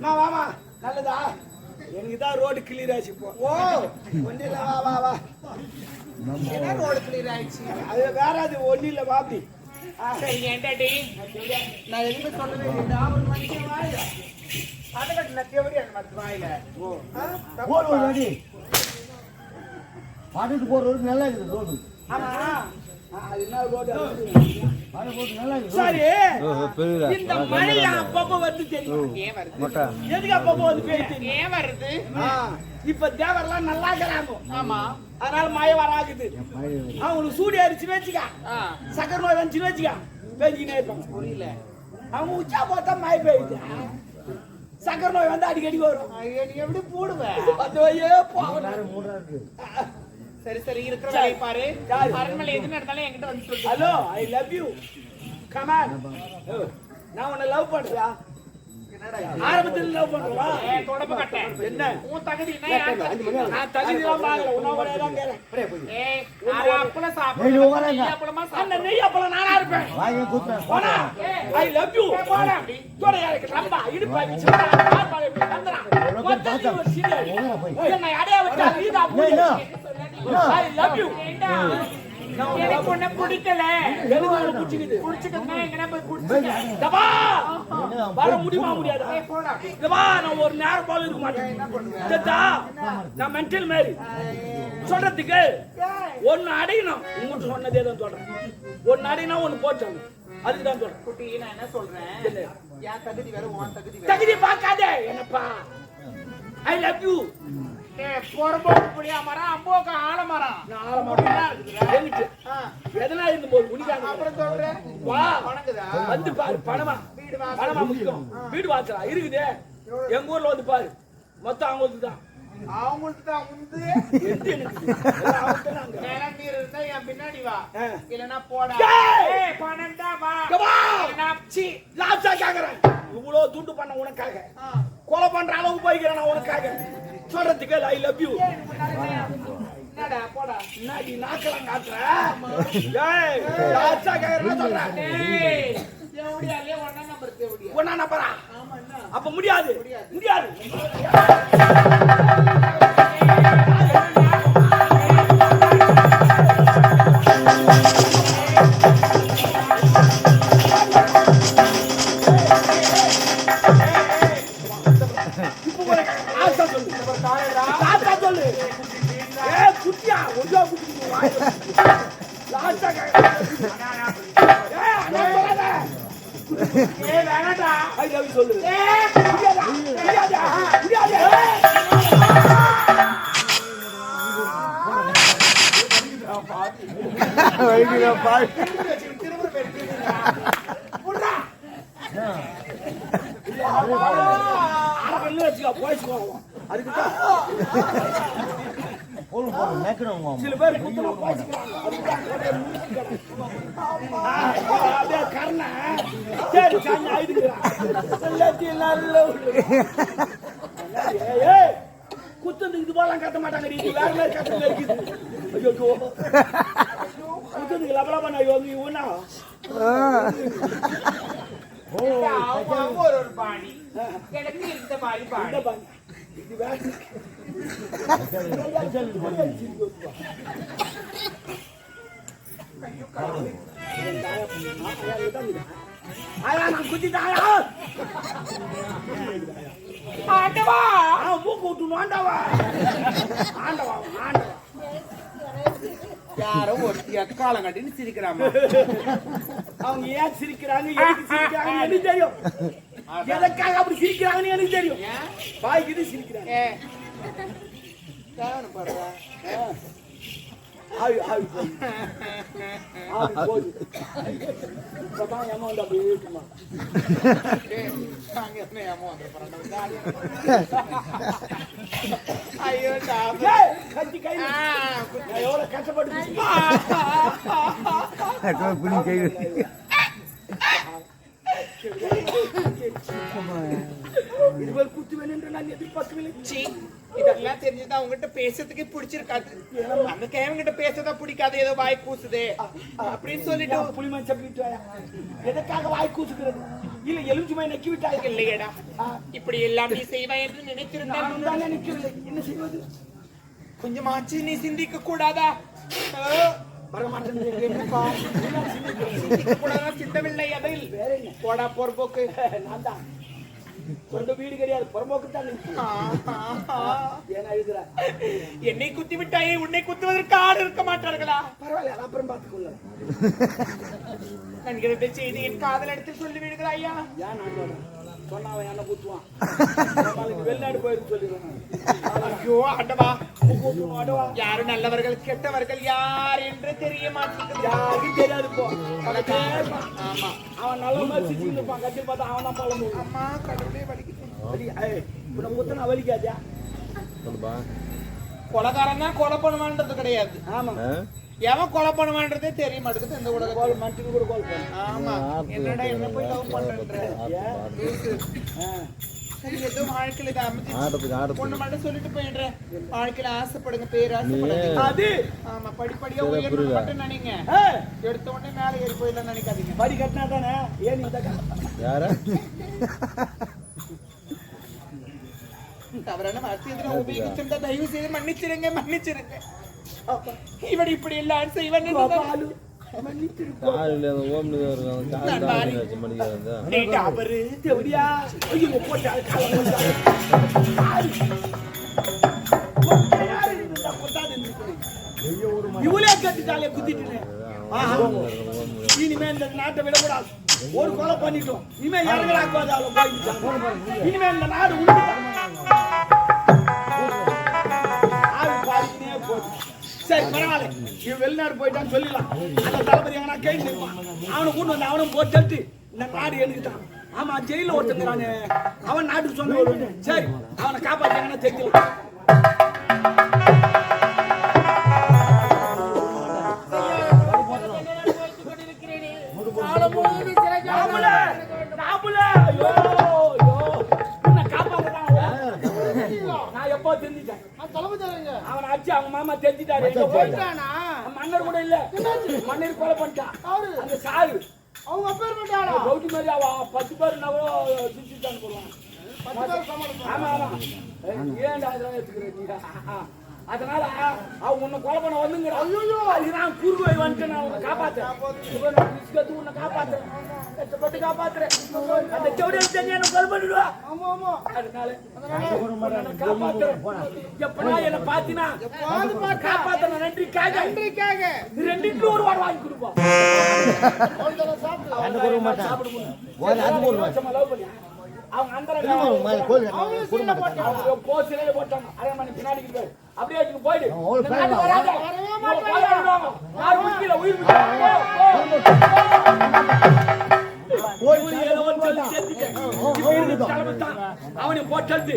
நான் வாமா நல்லதா எனக்கு தான் ரோடு கிளியர் ஆச்சு போ ஓ ஒண்ணு இல்ல வா வா வா என்ன ரோடு கிளியர் ஆயிடுச்சு அது வேற அது ஒண்ணு இல்ல வாப்பி சரி ஏண்டாடி நான் எதுமே சொல்லவே இல்லை அவர் மனுஷன் வாயில அதකට நான் தேவடி அந்த மாதிரி வாயில ஓ போடு ரெடி பாட்டுட்டு போற ரோடு நல்லா இருக்குது ரோடு ஆமா அது என்ன ரோடு பாடு போட்டு நல்லா இருக்குது சரி இந்த மழை அப்பப்ப வந்து தெரியும் ஏன் வருது எதுக்கு அப்பப்ப வந்து பேசி ஏன் வருது இப்ப தேவரெல்லாம் நல்லா இருக்கறாங்க ஆமா அதனால மழை வராகுது அவங்களுக்கு சூடு ஏறிச்சுன்னு வச்சுக்க சக்கரை நோய் வந்துச்சுன்னு வச்சுக்க பேஞ்சினே இருப்பாங்க புரியல அவங்க உச்சா பார்த்தா மழை பெய்யுது சக்கரை நோய் வந்து அடிக்கடி வரும் நீ எப்படி போடுவேன் சரி சரி இருக்கிற வேலையை பாரு அரண்மனை எது நடந்தாலும் என்கிட்ட வந்து சொல்லு hello I love you come on நான் உன்னை லவ் பண்றியா ஆரம்பத்துல லவ் பண்றவா தொடப்ப கட்டேன் என்ன உன் தகுதி என்ன நான் தகுதி எல்லாம் பார்க்கல உனோட தான் கேறேன் ஏய் ஆறு அப்பள சாப்பிடு நெய் அப்பளமா சாப்பிடு நெய் அப்பளம் நானா இருப்பேன் வாயை குத்துறேன் போடா ஐ லவ் யூ போடா தோட யாருக்கு லம்பா இடுப்பா விச்சா பால் இப்படி தந்தறா மொத்தம் ஒரு சீரியல் என்ன அடைய வச்சா நீதா போடு I love you. எனக்கு உன்னை பிடிக்கல. எனக்கு உன்னை பிடிச்சிக்குது. பிடிச்சிக்குதுன்னா எங்கனா போய் பிடிச்சிக்க. தபா. வர முடியுமா முடியாதா? போடா. தபா நான் ஒரு நேரம் போல இருக்க மாட்டேன். என்ன பண்ணுவேன்? ததா. நான் மென்டல் மாதிரி. சொல்றதுக்கு ஒன்னு அடையணும். உங்களுக்கு சொன்னதே தான் சொல்றேன். ஒன்னு அடையனா ஒன்னு போட்டணும். அதுக்கு தான் சொல்றேன். குட்டி நான் என்ன சொல்றேன்? யா தகுதி வேற உன் தகுதி வேற. தகுதி பார்க்காதே. என்னப்பா? I love you. போறபோக்கு புளியா மரம் அம்போக்கு ஆலமரம் நான் ஆலமரம் இருக்குதுடா எதனா இருந்து போய் குடிக்காம அப்புறம் சொல்றேன் வா வணங்குதா வந்து பாரு பணமா வீடு வா பணமா முக்கியம் வீடு வாசலா இருக்குது எங்க ஊர்ல வந்து பாரு மொத்தம் அவங்களுக்கு தான் உந்து எந்த எனக்கு நேரம் நீர் இருந்தா என் பின்னாடி வா இல்லனா போடா ஏய் பணம்டா வா நாப்சி லாப்சா கேக்குறேன் இவ்வளவு துண்டு பண்ண உனக்காக கொலை பண்ற அளவுக்கு போய்க்கிறேன் நான் உனக்காக சொல்றதுக்கு ஐ லவ் யூ என்னடா போடா நாடி நாக்கலாம் காட்ற ஏய் லாச்சா கேக்குறேன் சொல்றேன் ஏய் தேவடியாலே ஒண்ணா நம்பர் தேவடியா ஒண்ணா நம்பரா ஆமா என்ன அப்ப முடியாது முடியாது சொல்லு சில பேர் கர்ண சரி சாமி குத்துறதுக்கு இது போலாம் கட்ட மாட்டாங்க வேற மாதிரி கட்ட இருக்குது ஐயோ குத்துறதுக்கு லபலபா நான் இவனா ஒரு பாணி எனக்கு இந்த மாதிரி பாணி இது வேற யாரோ ஒருத்தியா காலங்கட்டின்னு சிரிக்கிறாங்க அவங்க ஏன் சிரிக்கிறாங்க எதுக்கு சிரிக்கிறாங்க எனக்கு தெரியும் எதற்காக அப்படி சிரிக்கிறாங்கன்னு எனக்கு தெரியும் பாய்க்கு சிரிக்கிறாங்க கஷ்டப்பட்டு குத்து வேணும் நான் எதிர்பார்க்கவில்லை இதெல்லாம் தெரிஞ்சுதான் உங்ககிட்ட பேசுறதுக்கு பிடிச்சிருக்காது அந்த கேவங்கிட்ட பேசதான் பிடிக்காது ஏதோ வாய் கூசுது அப்படின்னு சொல்லிட்டு புளிமன் சொல்லிட்டு எதுக்காக வாய் கூசுகிறது இல்ல எலுமிச்சை நக்கி விட்டாய் இல்லையடா இப்படி எல்லாம் நீ செய்வாய் என்று நினைத்திருந்தால் என்ன செய்வது கொஞ்சமாச்சு நீ சிந்திக்க கூடாதா சிந்தவில்லை அதில் போடா பொறுப்போக்கு நான் தான் சொந்த வீடு கிடையாது புறம்போக்கு தான் என்னை குத்தி விட்டாயே உன்னை குத்துவதற்கு ஆடு இருக்க மாட்டார்களா பரவாயில்ல அப்புறம் பார்த்துக்கொள்ள நன்கிற செய்தி என் காதல் இடத்தில் சொல்லி விடுகிறாயா ஏன் நான் சொன்னா அவன் என்ன குத்துவான் வெளிநாடு போயிருக்கு சொல்லிடுவான் ஐயோ ஆண்டவா யாரு நல்லவர்கள் கெட்டவர்கள் யார் என்று தெரிய மாட்டேங்குது யாருக்கும் தெரியாது போ ஆமா அவன் நல்ல மாதிரி சிரிச்சுட்டு இருப்பான் கட்டி பார்த்தா அவன் தான் பழம் அம்மா கடவுளே வலிக்குது இப்ப நம்ம குத்தனா வலிக்காதா கொலைகாரன் தான் கொலை பண்ணுவான்றது கிடையாது ஆமா எவன் கொலை பண்ணுவான்றதே தெரிய மாட்டேங்குது இந்த உலக கோல் மனுஷனுக்கு கூட கோல் பண்ணு ஆமா என்னடா என்ன போய் லவ் பண்றேன்ற சரி ஏதோ வாழ்க்கையில அமைச்சு பொண்ணு மட்டும் சொல்லிட்டு போயிடுறேன் வாழ்க்கையில ஆசைப்படுங்க பேராசைப்படுங்க அது ஆமா படிப்படியா உயர்ந்து மட்டும் நினைங்க எடுத்த உடனே மேல ஏறி போயிடலாம் நினைக்காதீங்க படி கட்டினா தானே ஏன் இந்த யார தவறான வார்த்தை உபயோகிச்சிருந்தா தயவு செய்து மன்னிச்சிருங்க இவன் இப்படி எல்லாம் செய்வன் அவரு இவளே கட்டிட்டாலே குத்திட்டு இனிமே இந்த நாட்டை விடக்கூடாது ஒரு கொலை பண்ணிட்டோம் இனிமே இனிமே இந்த நாடு சரி பரவாயில்ல இவன் வெளிநாடு போயிட்டான்னு சொல்லிடலாம் அந்த தளபதி அவனா கைது இருப்பான் அவனை கூட்டு வந்து அவனும் போட்டு இந்த நாடு எழுதிட்டான் ஆமா ஜெயில ஒருத்தங்கிறானே அவன் நாட்டுக்கு சொன்ன சரி அவனை காப்பாத்தாங்கன்னா தெரிஞ்சுக்கலாம் அவன் அடிச்சு அவங்க மாமா தெரிஞ்சிட்டாரு மன்னர் கூட இல்ல மன்னர் கொலை பண்ணிட்டான் அந்த சாரு அவங்க பேர் பண்ணிட்டாரா கௌதி மாதிரி அவ 10 பேர் சிரிச்சுட்டான்னு சொல்லுவான் ஆமா ஆமா ஏன்டா அதெல்லாம் எடுத்துக்கிறேன் அதனால அவன் உன்னை கொலை பண்ண வந்துங்கிற ஐயோ நான் குறுவை வந்துட்டேன் நான் உன்னை காப்பாத்துறேன் உன்னை காப்பாத்துறேன் கஷ்டப்பட்டு காப்பாத்துறேன் அந்த செவடியில் தெரிஞ்சு என்ன கொலை பண்ணிடுவா ஆமா ஆமா அதனால காப்பாத்துறேன் எப்படா என்ன பாத்தினா காப்பாத்துறேன் நன்றிக்காக ரெண்டுக்கு ஒரு வாரம் வாங்கி கொடுப்போம் அவங்க அந்த போட்டாங்க அரை மணி பின்னாடி அப்படியே போயிடு அவனை போட்டு